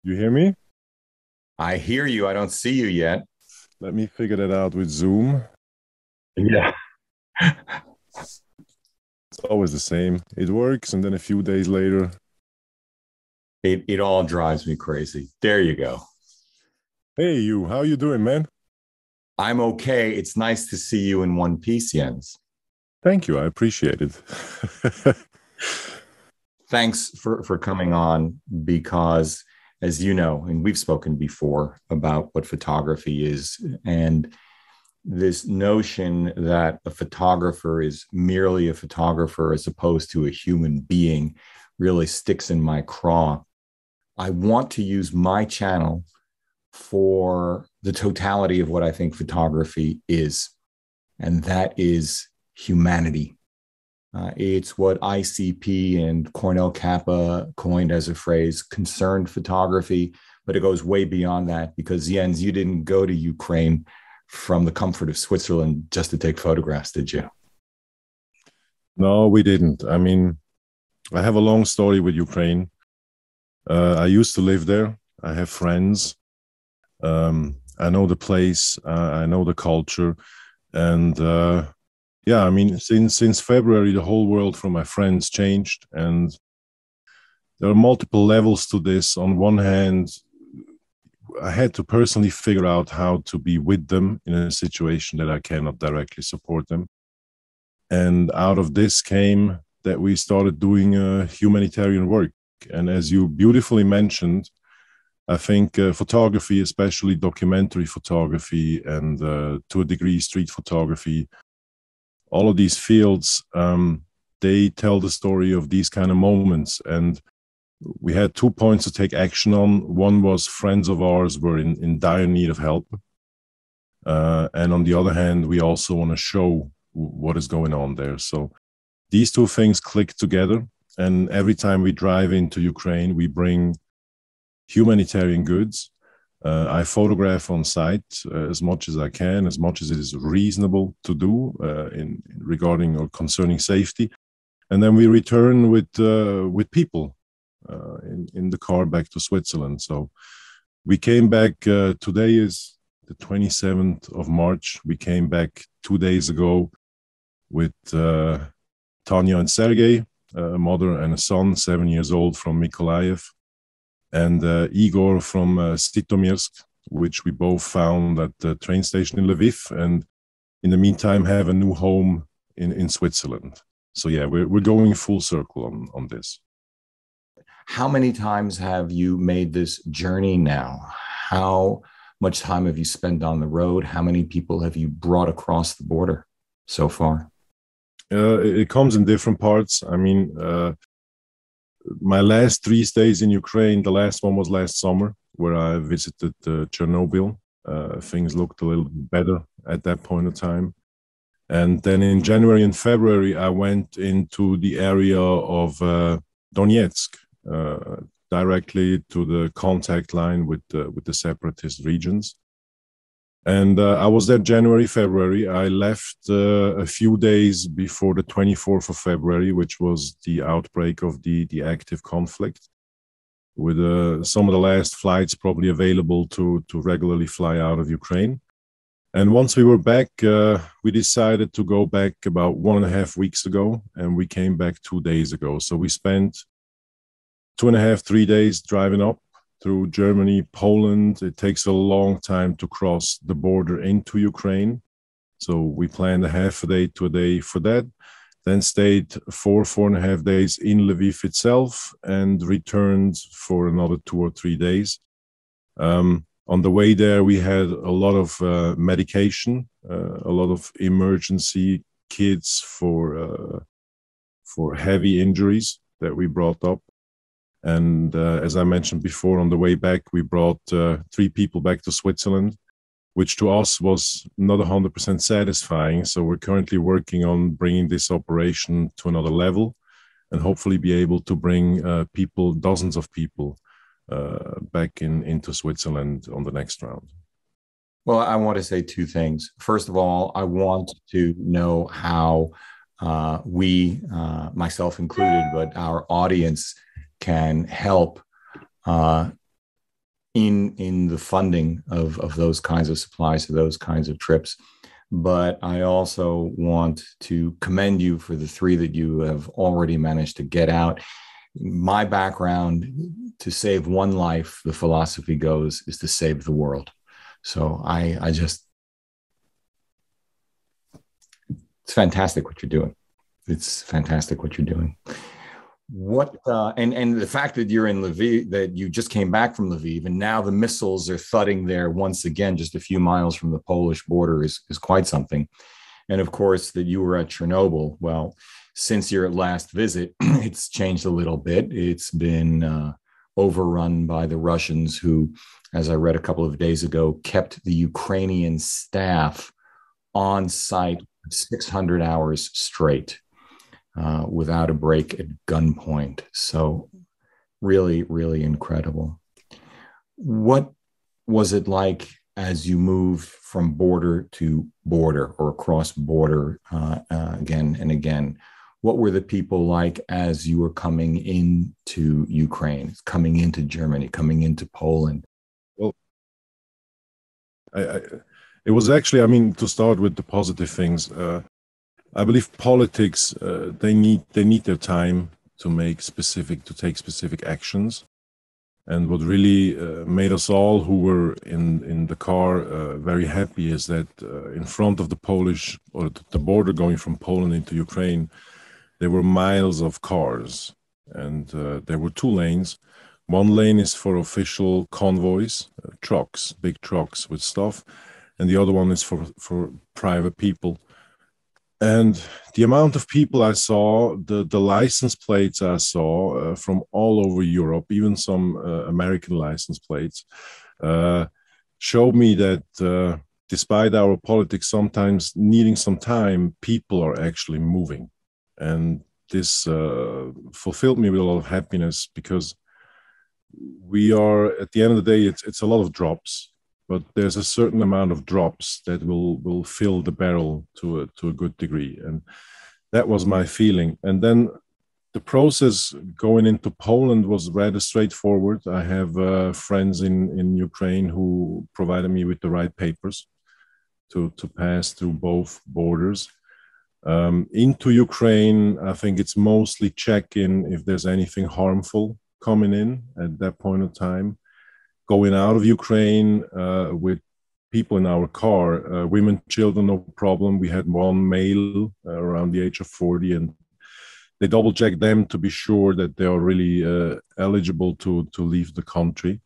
You hear me? I hear you. I don't see you yet. Let me figure that out with Zoom. Yeah. It's always the same. It works, and then a few days later, It all drives me crazy. There you go. hey, you, how you doing, man? I'm okay. It's nice to see you in one piece, Jens. Thank you. I appreciate it. Thanks for coming on because, as you know, and we've spoken before about what photography is, and this notion that a photographer is merely a photographer as opposed to a human being really sticks in my craw. I want to use my channel for the totality of what I think photography is, and that is humanity. It's what ICP and Cornell Kappa coined as a phrase, concerned photography, but it goes way beyond that because Jens, you didn't go to Ukraine from the comfort of Switzerland just to take photographs, did you? No, we didn't. I mean, I have a long story with Ukraine. I used to live there. I have friends. I know the place. I know the culture, and yeah, I mean, since February, the whole world for my friends changed, and there are multiple levels to this. On one hand, I had to personally figure out how to be with them in a situation that I cannot directly support them. And out of this came that we started doing humanitarian work. And as you beautifully mentioned, I think photography, especially documentary photography and to a degree street photography, all of these fields, they tell the story of these kind of moments. And we had 2 points to take action on. One was friends of ours were in dire need of help. And on the other hand, we also want to show what is going on there. So these two things click together. And every time we drive into Ukraine, we bring humanitarian goods. I photograph on site as much as I can, as much as it is reasonable to do in regarding or concerning safety, and then we return with people in the car back to Switzerland. So we came back. Today is the 27th of March. We came back 2 days ago with Tanya and Sergey, a mother and a son, 7 years old from Mykolaiv, and Igor from Stitomyrsk, which we both found at the train station in Lviv, and in the meantime have a new home in Switzerland. So yeah, we're going full circle on this. How many times have you made this journey now? How much time have you spent on the road? How many people have you brought across the border so far? It comes in different parts. I mean, my last 3 stays in Ukraine, the last one was last summer, where I visited Chernobyl. Things looked a little better at that point of time. And then in January and February, I went into the area of Donetsk, directly to the contact line with the separatist regions. And I was there January, February. I left a few days before the 24th of February, which was the outbreak of the active conflict, with some of the last flights probably available to regularly fly out of Ukraine. And once we were back, we decided to go back about 1.5 weeks ago, and we came back 2 days ago. So we spent 2.5, 3 days driving up through Germany, Poland. It takes a long time to cross the border into Ukraine. So we planned a half a day to a day for that. Then stayed 4.5 days in Lviv itself and returned for another 2 or 3 days. On the way there, we had a lot of medication, a lot of emergency kits for heavy injuries that we brought up. And as I mentioned before, on the way back, we brought 3 people back to Switzerland, which to us was not 100% satisfying. So we're currently working on bringing this operation to another level and hopefully be able to bring people, dozens of people, back into Switzerland on the next round. Well, I want to say two things. First of all, I want to know how we, myself included, but our audience can help uh, in the funding of those kinds of supplies, of those kinds of trips. But I also want to commend you for the three that you have already managed to get out. My background, to save one life, the philosophy goes, is to save the world. So I just, it's fantastic what you're doing. It's fantastic what you're doing. What and the fact that you're in Lviv, that you just came back from Lviv, and now the missiles are thudding there once again, just a few miles from the Polish border, is quite something. And of course, that you were at Chernobyl. Well, since your last visit, it's changed a little bit. It's been overrun by the Russians, who, as I read a couple of days ago, kept the Ukrainian staff on site 600 hours straight. Without a break at gunpoint. So really, really incredible. What was it like as you moved from border to border or across border again and again? What were the people like as you were coming into Ukraine, coming into Germany, coming into Poland? Well, it was actually, I mean, to start with the positive things, I believe politics, they need their time to take specific actions. And what really made us all who were in the car very happy is that in front of the Polish, or the border going from Poland into Ukraine, there were miles of cars, and there were two lanes. One lane is for official convoys, trucks, big trucks with stuff, and the other one is for private people. And the amount of people I saw, the license plates I saw from all over Europe, even some American license plates, showed me that despite our politics sometimes needing some time, people are actually moving. And this fulfilled me with a lot of happiness, because we are, at the end of the day, it's a lot of drops. But there's a certain amount of drops that will fill the barrel to a good degree, and that was my feeling. And then the process going into Poland was rather straightforward. I have friends in Ukraine who provided me with the right papers to pass through both borders. Into Ukraine, I think it's mostly checking if there's anything harmful coming in at that point of time. Going out of Ukraine with people in our car, women, children, no problem. We had one male around the age of 40, and they double checked them to be sure that they are really eligible to leave the country.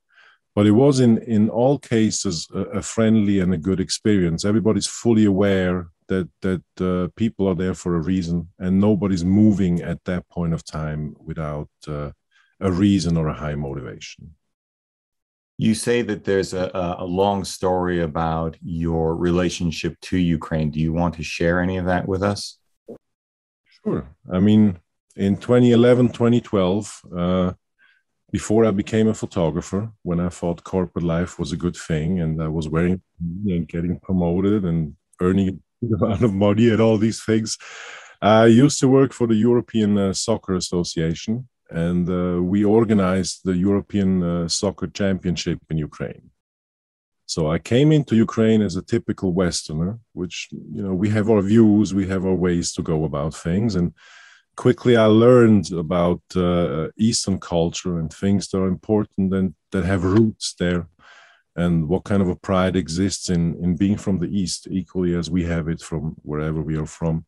But it was in all cases a friendly and a good experience. Everybody's fully aware that people are there for a reason, and nobody's moving at that point of time without a reason or a high motivation. You say that there's a long story about your relationship to Ukraine. Do you want to share any of that with us? Sure. I mean, in 2011, 2012, before I became a photographer, when I thought corporate life was a good thing and I was wearing and getting promoted and earning a good amount of money and all these things, I used to work for the European Soccer Association. And we organized the European Soccer Championship in Ukraine. So I came into Ukraine as a typical Westerner, which, we have our views, we have our ways to go about things. And quickly I learned about Eastern culture and things that are important and that have roots there, and what kind of a pride exists in being from the East, equally as we have it from wherever we are from.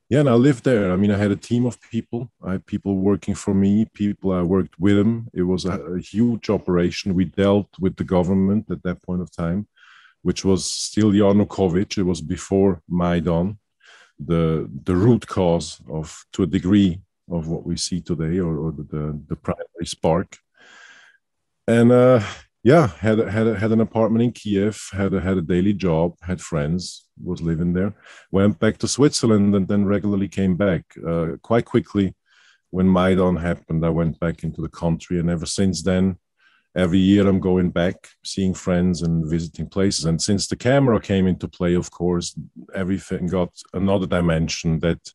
Yeah, and I lived there. I mean, I had a team of people. I had people working for me, people I worked with them. It was a huge operation. We dealt with the government at that point of time, which was still Yanukovych. It was before Maidan, the root cause of, to a degree, of what we see today, or the primary spark. And yeah, had an apartment in Kiev, had a daily job, had friends, was living there, went back to Switzerland, and then regularly came back. Quite quickly, when Maidan happened, I went back into the country, and ever since then, every year I'm going back, seeing friends and visiting places. And since the camera came into play, of course, everything got another dimension that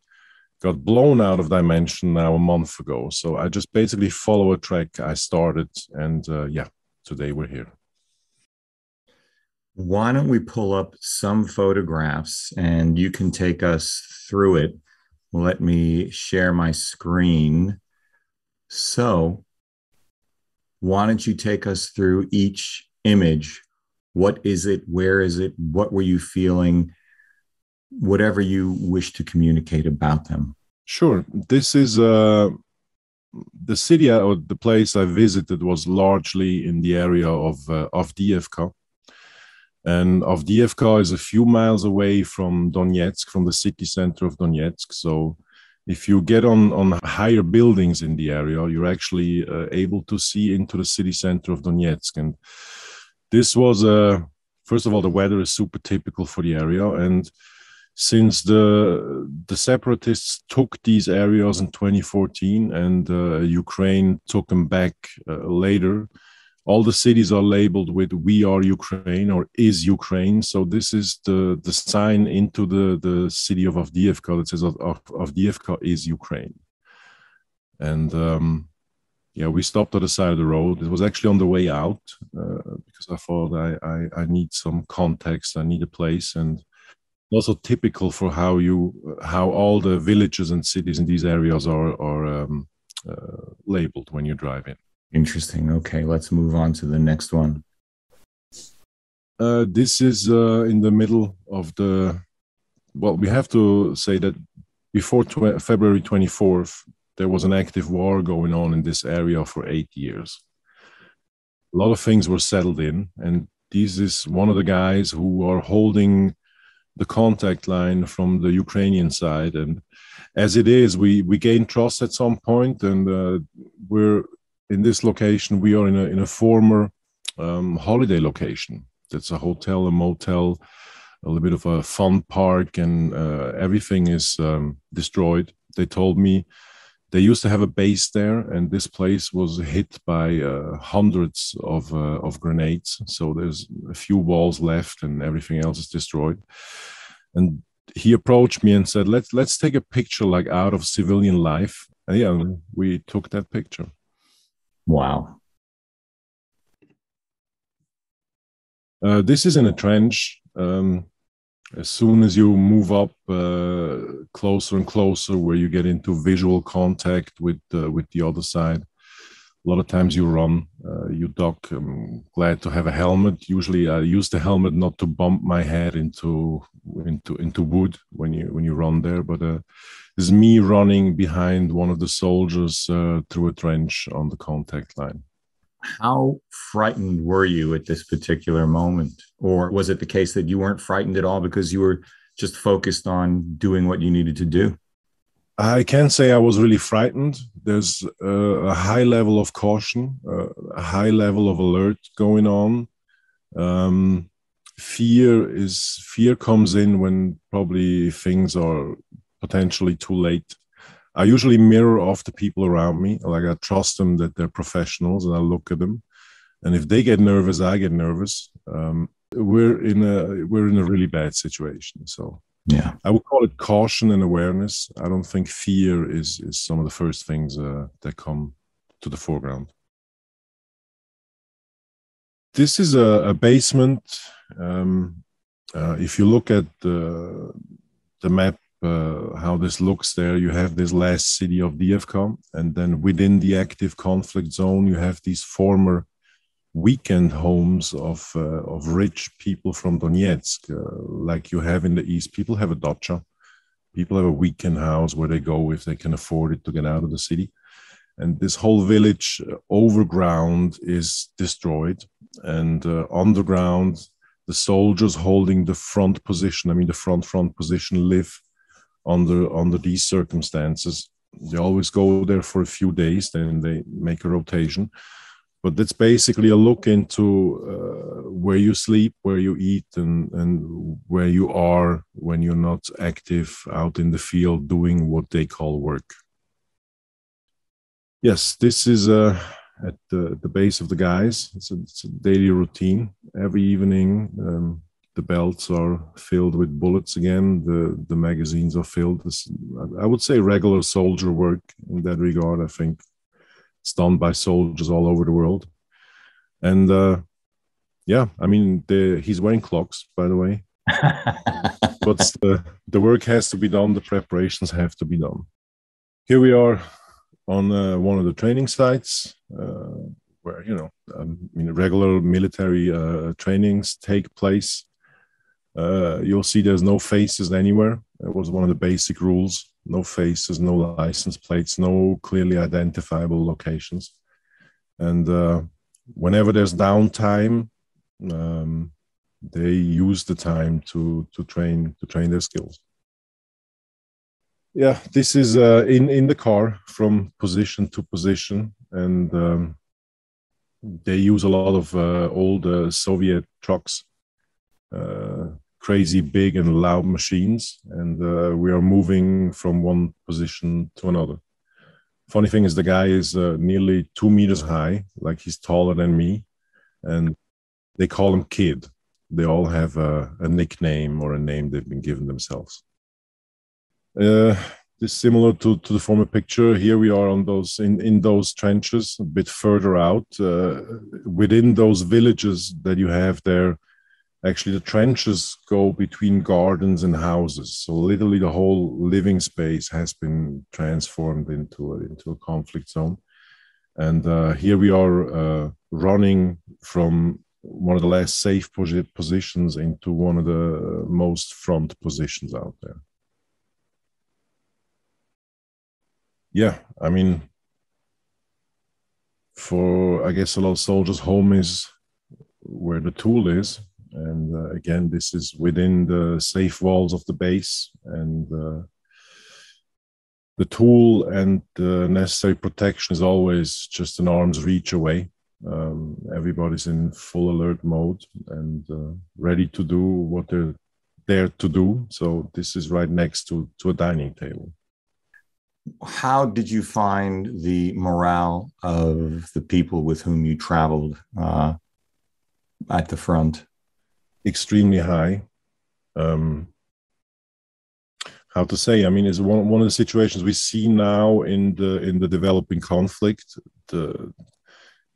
got blown out of dimension now a month ago. So I just basically follow a track I started, and yeah, today we're here. Why don't we pull up some photographs and you can take us through it? Let me share my screen. So, why don't you take us through each image? What is it? Where is it? What were you feeling? Whatever you wish to communicate about them. Sure. This is the city or the place I visited was largely in the area of Avdiivka. And Avdiivka is a few miles away from Donetsk, from the city center of Donetsk. So if you get on higher buildings in the area, you're actually able to see into the city center of Donetsk. And this was, first of all, the weather is super typical for the area. And since the separatists took these areas in 2014 and Ukraine took them back later, all the cities are labeled with "We are Ukraine" or "Is Ukraine." So this is the sign into the city of Avdiivka that says Avdiivka is Ukraine. And yeah, we stopped at the side of the road. It was actually on the way out because I thought I need some context. I need a place, and also typical for how all the villages and cities in these areas are labeled when you drive in. Interesting. Okay, let's move on to the next one. This is in the middle of well, we have to say that before February 24th, there was an active war going on in this area for 8 years. A lot of things were settled in, and this is one of the guys who are holding the contact line from the Ukrainian side. And as it is, we gained trust at some point, and we're in this location. We are in a former holiday location. That's a hotel, a motel, a little bit of a fun park, and everything is destroyed. They told me they used to have a base there, and this place was hit by hundreds of grenades. So there's a few walls left, and everything else is destroyed. And he approached me and said, "Let's take a picture like out of civilian life." And yeah, we took that picture. Wow. This is in a trench. As soon as you move up closer and closer, where you get into visual contact with the other side, a lot of times you run, you duck. I'm glad to have a helmet. Usually, I use the helmet not to bump my head into wood when you run there. But this is me running behind one of the soldiers through a trench on the contact line. How frightened were you at this particular moment? Or was it the case that you weren't frightened at all because you were just focused on doing what you needed to do? I can't say I was really frightened. There's a high level of caution, a high level of alert going on. Fear comes in when probably things are potentially too late. I usually mirror off the people around me. Like, I trust them that they're professionals, and I look at them. And if they get nervous, I get nervous. We're in a really bad situation. So yeah, I would call it caution and awareness. I don't think fear is some of the first things that come to the foreground. This is a basement. If you look at the map, how this looks there, you have this last city of Avdiivka, and then within the active conflict zone, you have these former weekend homes of rich people from Donetsk, like you have in the east. People have a dacha. People have a weekend house where they go if they can afford it to get out of the city. And this whole village overground is destroyed, and underground, the soldiers holding the front position, the front position, live under these circumstances. They always go there for a few days, then they make a rotation. But that's basically a look into where you sleep, where you eat, and where you are when you're not active out in the field doing what they call work. Yes, this is at the base of the guys. It's a daily routine. Every evening, The belts are filled with bullets again. The magazines are filled. I would say regular soldier work in that regard. I think it's done by soldiers all over the world. And yeah, I mean, he's wearing clocks, by the way. But the work has to be done. The preparations have to be done. Here we are on one of the training sites where, regular military trainings take place. You'll see there's no faces anywhere. It was one of the basic rules. No faces, no license plates, no clearly identifiable locations. And whenever there's downtime, they use the time to train their skills. Yeah, this is in the car from position to position, and they use a lot of old Soviet trucks, crazy big and loud machines, and we are moving from one position to another. Funny thing is, the guy is nearly 2 meters high, like he's taller than me, and they call him Kid. They all have a nickname or a name they've been given themselves. This is similar to the former picture. Here we are on in those trenches, a bit further out. Within those villages that you have there, actually the trenches go between gardens and houses. So literally the whole living space has been transformed into a conflict zone. And here we are running from one of the last safe positions into one of the most front positions out there. Yeah, I mean, I guess a lot of soldiers, home is where the tool is. And again, this is within the safe walls of the base, and the tool and the necessary protection is always just an arm's reach away. Everybody's in full alert mode and ready to do what they're there to do. So this is right next to a dining table. How did you find the morale of the people with whom you traveled at the front? Extremely high. How to say? I mean, it's one of the situations we see now in the developing conflict. The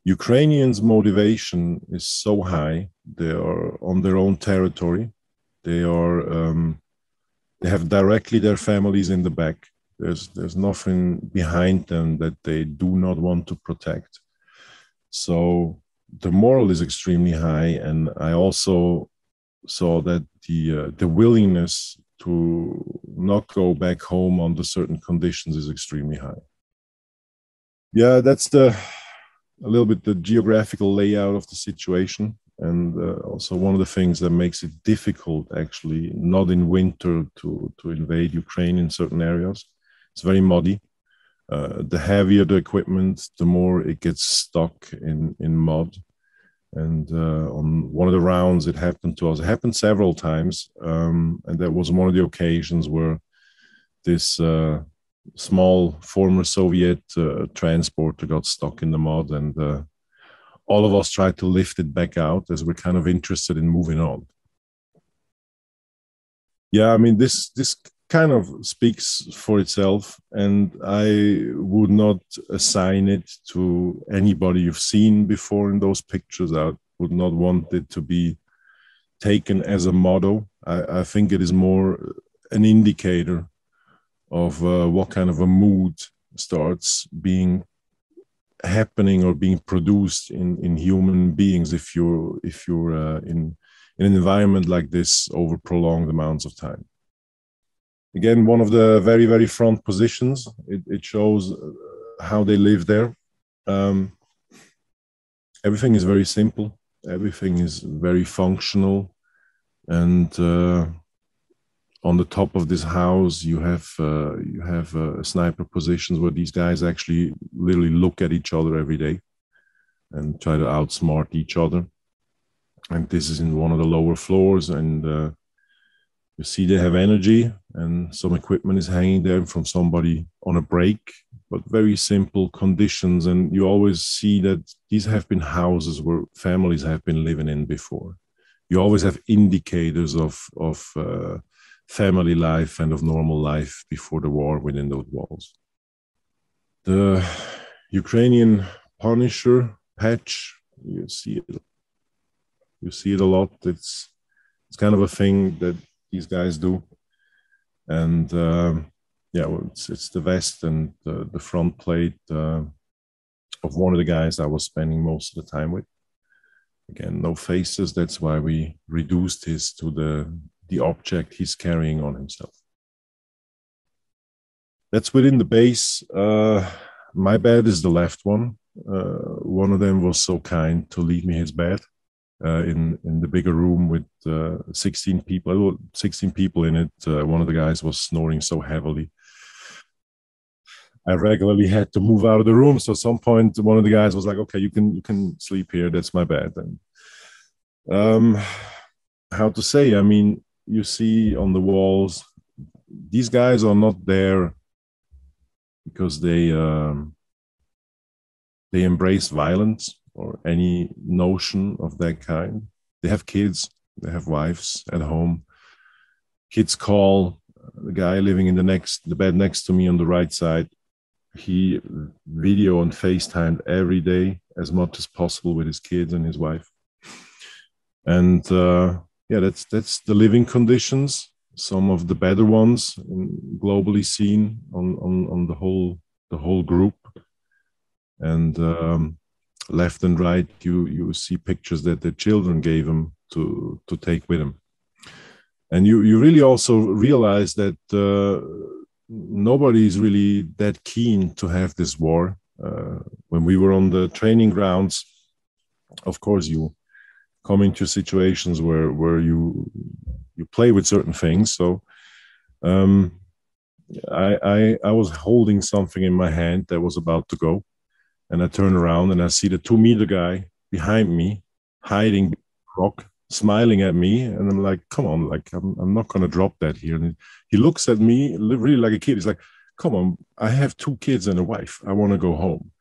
Ukrainians' motivation is so high. They are on their own territory. They have directly their families in the back. There's nothing behind them that they do not want to protect. So the moral is extremely high, and I also saw that the willingness to not go back home under certain conditions is extremely high. Yeah, that's a little bit the geographical layout of the situation, and also one of the things that makes it difficult, actually, not in winter to invade Ukraine in certain areas. It's very muddy. The heavier the equipment, the more it gets stuck in mud. And on one of the rounds, it happened to us. It happened several times, and that was one of the occasions where this small former Soviet transporter got stuck in the mud, and all of us tried to lift it back out as we're kind of interested in moving on. Yeah, I mean, this kind of speaks for itself, and I would not assign it to anybody you've seen before in those pictures. I would not want it to be taken as a motto. I think it is more an indicator of what kind of a mood starts being happening or being produced in human beings if you're in an environment like this over prolonged amounts of time. Again, one of the very, very front positions, it shows how they live there. Everything is very simple. Everything is very functional. And on the top of this house, you have sniper positions where these guys actually literally look at each other every day and try to outsmart each other. And this is in one of the lower floors, and you see they have energy, and some equipment is hanging there from somebody on a break, but very simple conditions. And you always see that these have been houses where families have been living in before. you always have indicators of family life and of normal life before the war within those walls. The Ukrainian Punisher patch, you see it a lot. It's kind of a thing that these guys do, and yeah, well, it's the vest and the front plate of one of the guys I was spending most of the time with. Again, no faces. That's why we reduced his to the object he's carrying on himself. That's within the base. My bed is the left one. One of them was so kind to leave me his bed in the bigger room with 16 people in it. One of the guys was snoring so heavily. I regularly had to move out of the room. So at some point, one of the guys was like, "Okay, you can sleep here. That's my bed." And how to say? I mean, you see on the walls, these guys are not there because they embrace violence or any notion of that kind. They have kids, they have wives at home. Kids call. The guy living in the bed next to me on the right side, he video and FaceTimed every day as much as possible with his kids and his wife. And yeah, that's the living conditions. Some of the better ones globally seen on the whole group. And left and right, you see pictures that their children gave them to take with them. And you really also realize that nobody is really that keen to have this war. When we were on the training grounds, of course, you come into situations where you play with certain things. So I was holding something in my hand that was about to go, and I turn around and I see the 2-meter guy behind me hiding behind the rock, smiling at me, and I'm like, "Come on, like I'm not gonna drop that here." And he looks at me really like a kid. He's like, "Come on, I have 2 kids and a wife. I want to go home."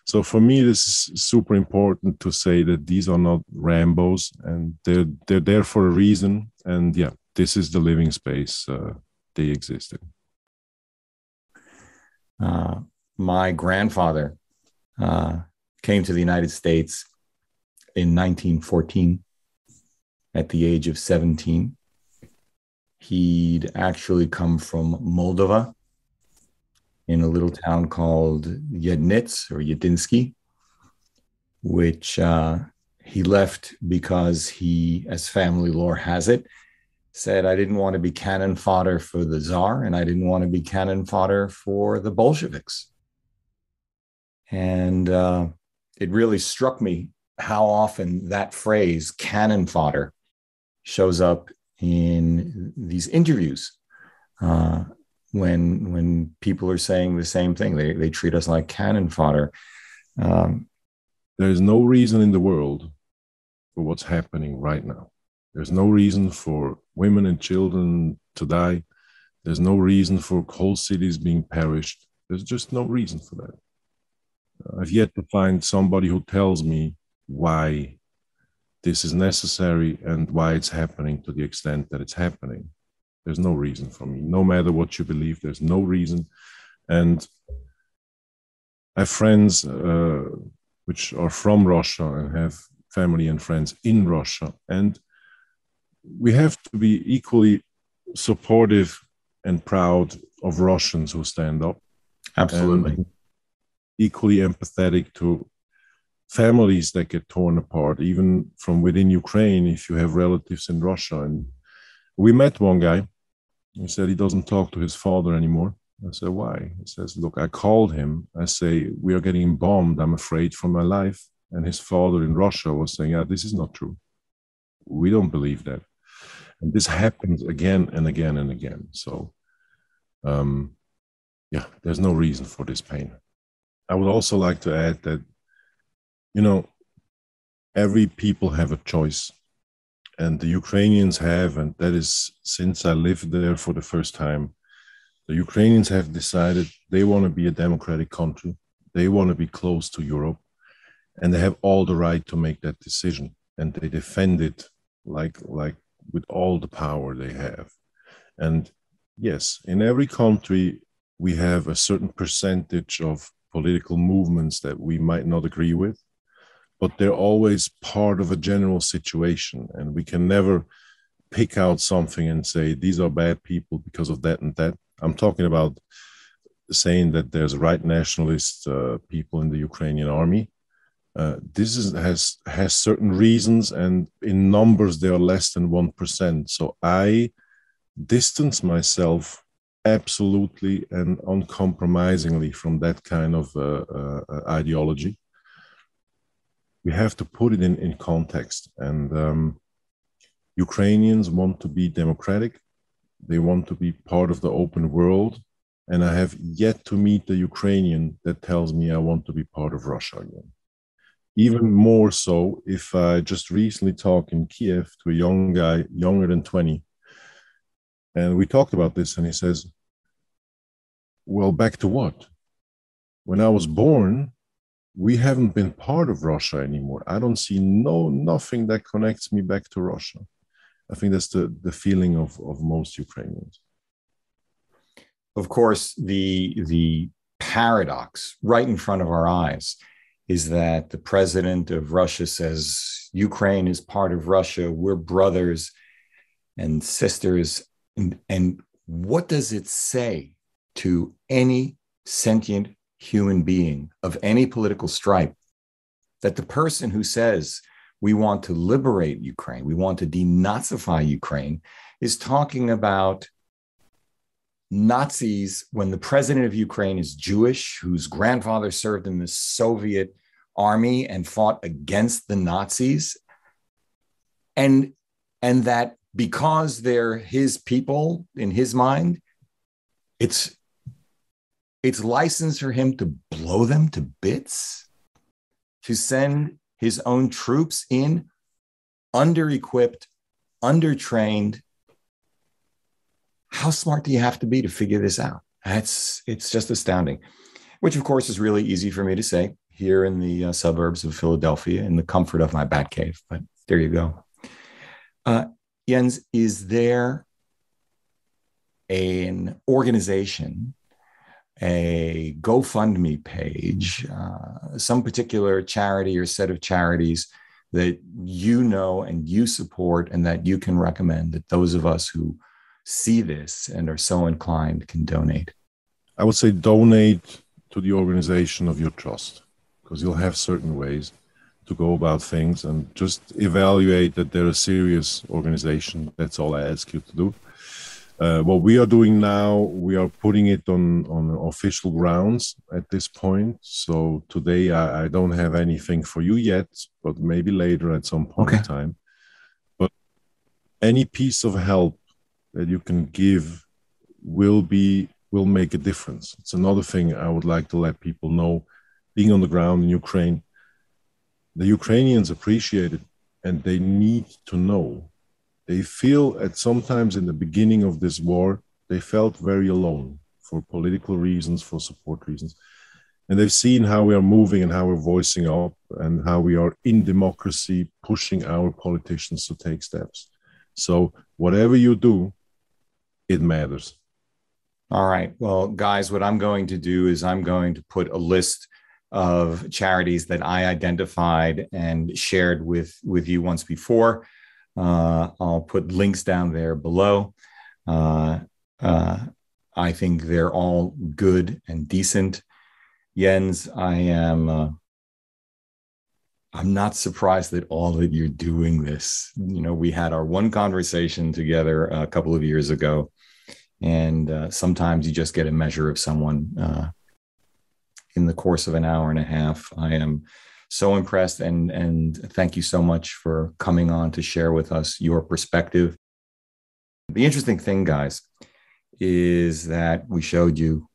So for me, this is super important to say that these are not Rambos, and they're there for a reason. And yeah, this is the living space they exist in. My grandfather came to the United States in 1914 at the age of 17. He'd actually come from Moldova in a little town called Yednitz or Yedinsky, which he left because he, as family lore has it, said, "I didn't want to be cannon fodder for the Tsar, and I didn't want to be cannon fodder for the Bolsheviks." And it really struck me how often that phrase, cannon fodder, shows up in these interviews when people are saying the same thing. They treat us like cannon fodder. There is no reason in the world for what's happening right now. There's no reason for women and children to die. There's no reason for whole cities being perished. There's just no reason for that. I've yet to find somebody who tells me why this is necessary and why it's happening to the extent that it's happening. There's no reason for me. No matter what you believe, there's no reason. And I have friends which are from Russia and have family and friends in Russia. And we have to be equally supportive and proud of Russians who stand up. Absolutely. And equally empathetic to families that get torn apart, even from within Ukraine, if you have relatives in Russia. And we met one guy. He said he doesn't talk to his father anymore. I said, "Why?" He says, "Look, I called him. I say, we are getting bombed. I'm afraid for my life." And his father in Russia was saying, "Yeah, this is not true. We don't believe that." And this happens again and again and again. So, yeah, there's no reason for this pain. I would also like to add that, every people have a choice. And the Ukrainians have, and that is since I lived there for the first time, the Ukrainians have decided they want to be a democratic country. They want to be close to Europe, and they have all the right to make that decision. And they defend it like with all the power they have. And yes, in every country, we have a certain percentage of political movements that we might not agree with, but they're always part of a general situation. And we can never pick out something and say, these are bad people because of that and that. I'm talking about saying that there's right nationalist people in the Ukrainian army. This has certain reasons, and in numbers, they are less than 1%. So I distance myself absolutely and uncompromisingly from that kind of ideology. We have to put it in context. And Ukrainians want to be democratic. They want to be part of the open world. And I have yet to meet the Ukrainian that tells me I want to be part of Russia again. Even more so if I just recently talked in Kiev to a young guy, younger than 20. And we talked about this, and he says, well, back to what? When I was born, we haven't been part of Russia anymore. I don't see nothing that connects me back to Russia. I think that's the feeling of most Ukrainians. Of course, the paradox right in front of our eyes is that the president of Russia says Ukraine is part of Russia. We're brothers and sisters. And what does it say to any sentient human being of any political stripe that the person who says we want to liberate Ukraine, we want to denazify Ukraine, is talking about Nazis when the president of Ukraine is Jewish, whose grandfather served in the Soviet army and fought against the Nazis, and that because they're his people in his mind, it's license for him to blow them to bits, to send his own troops in under-equipped, under-trained. How smart do you have to be to figure this out? It's just astounding, which of course is really easy for me to say here in the suburbs of Philadelphia in the comfort of my Batcave, but there you go. Jens, is there an organization, a GoFundMe page, some particular charity or set of charities that you know and you support and that you can recommend that those of us who see this and are so inclined can donate? I would say donate to the organization of your trust, because you'll have certain ways to go about things, and just evaluate that they're a serious organization. That's all I ask you to do. What we are doing now, we are putting it on official grounds at this point. So today I don't have anything for you yet, but maybe later at some point in time. But any piece of help that you can give will make a difference. It's another thing I would like to let people know. Being on the ground in Ukraine, the Ukrainians appreciate it, and they need to know. They feel sometimes in the beginning of this war, they felt very alone for political reasons, for support reasons. And they've seen how we are moving and how we're voicing up and how we are in democracy pushing our politicians to take steps. So whatever you do, it matters. All right. Well, guys, what I'm going to do is I'm going to put a list of charities that I identified and shared with you once before. I'll put links down there below. I think they're all good and decent. Jens, I'm not surprised at all that you're doing this. You know, we had our one conversation together a couple of years ago, and sometimes you just get a measure of someone in the course of an hour and a half. I am so impressed, and thank you so much for coming on to share with us your perspective. The interesting thing, guys, is that we showed you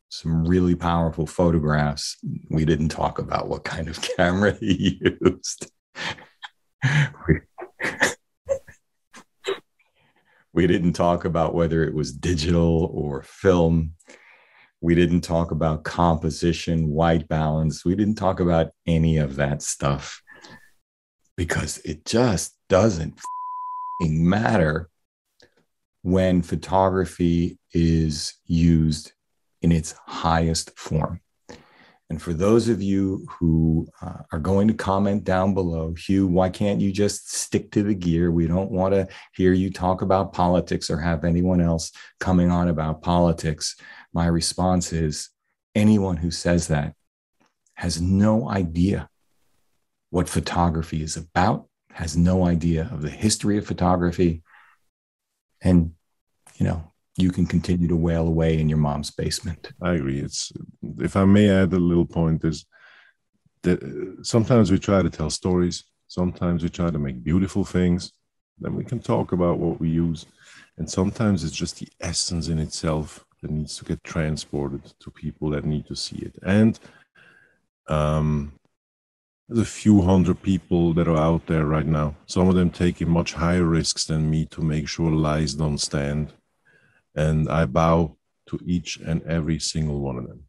some really powerful photographs. We didn't talk about what kind of camera he used. We didn't talk about whether it was digital or film. We didn't talk about composition, white balance. We didn't talk about any of that stuff because it just doesn't matter when photography is used in its highest form. And for those of you who are going to comment down below, Hugh, why can't you just stick to the gear? We don't want to hear you talk about politics or have anyone else coming on about politics. My response is, anyone who says that has no idea what photography is about, has no idea of the history of photography. And, you can continue to wail away in your mom's basement. I agree. If I may add a little point, is that sometimes we try to tell stories. Sometimes we try to make beautiful things. Then we can talk about what we use. And sometimes it's just the essence in itself that needs to get transported to people that need to see it. And there's a few hundred people that are out there right now. Some of them taking much higher risks than me to make sure lies don't stand. And I bow to each and every single one of them.